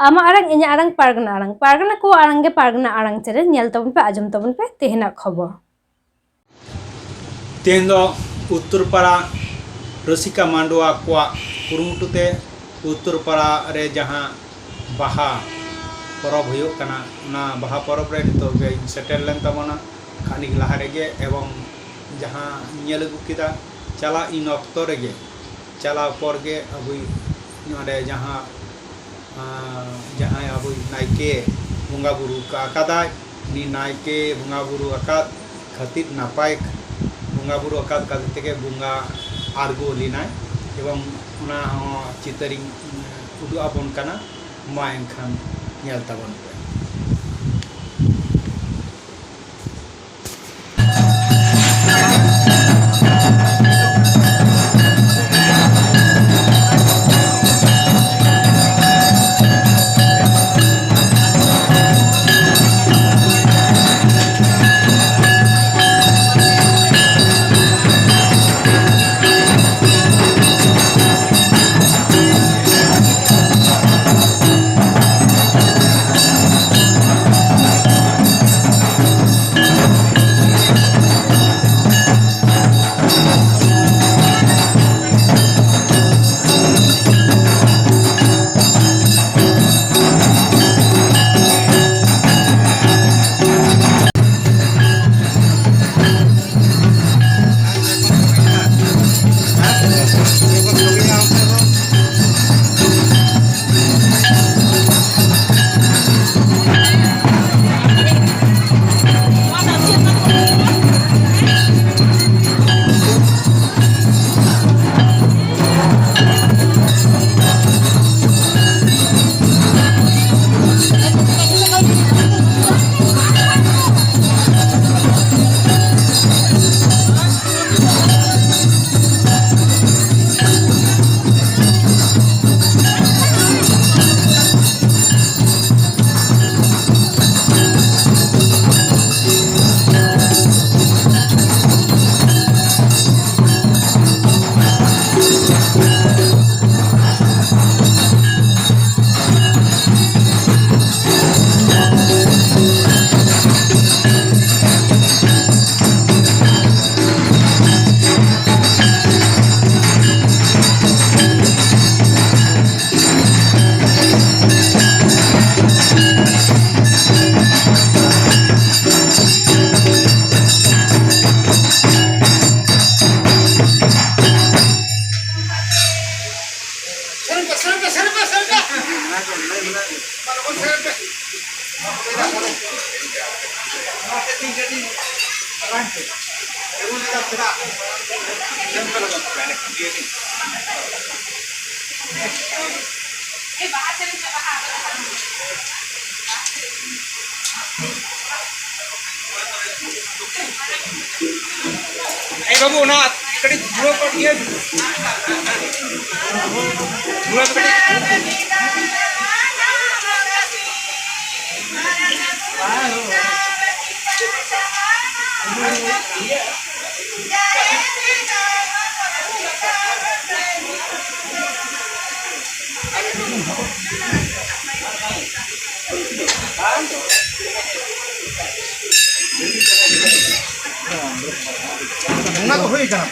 आमा आड़ांग इᱧ आड़ांग पारगना को आड़ांग गे पारगना आड़ांग चेरे नेल तबन पे आजम तबन पे तेहना खबर तेहन दो उत्तरपाड़ा रसिका मांडवा को कुरुमुटुते उत्तरपाड़ा रे जहां बाहा परब हुयुग कना ना बाहा परब रे नितो गे सेटल लेन तबना खानिक लाहा रेगे एवं जहां नेल अगु किदा चला इन अक्तो रेगे चला पर गे अबुई नोडे जहां जहां अबुई नाइके बुंगा बुरु का आकादा नि नाइके बुंगा बुरु आकाद खातिर नापाय बुंगा बुरु आकाद काद तेगे बुंगा आरगो लिनाय एवं उना चितरिंग उदु आबन काना मा एनखान नेल ताबन पे बाबू ना कड़ी जुआ पर ये जुआ पर bunga ko hoy kana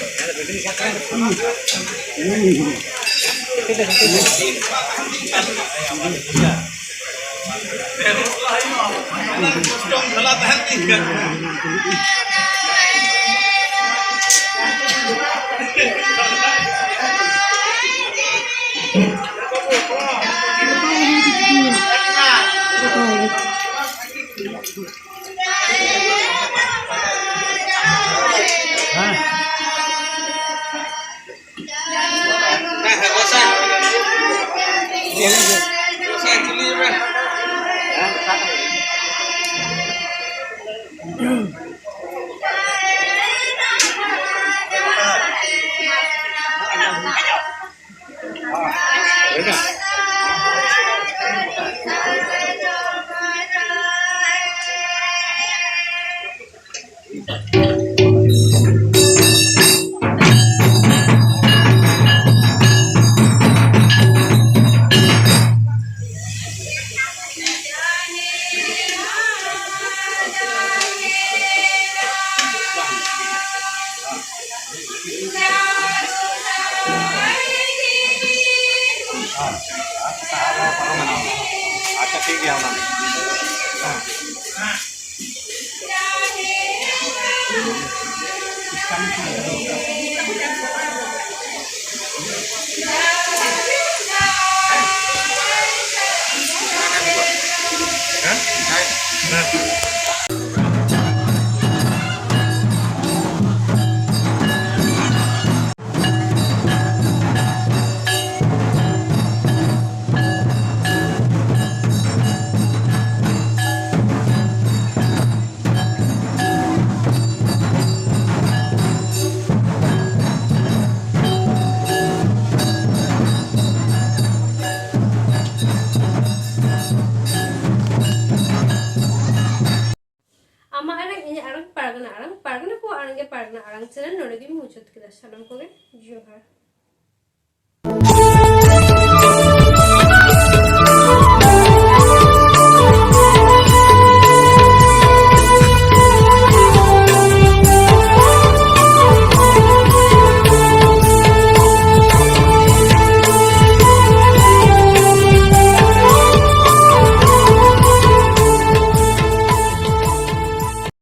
ama anak ini arang pargana ko arang ge pargana arang channel nore gi muchut kida salam ko ge johar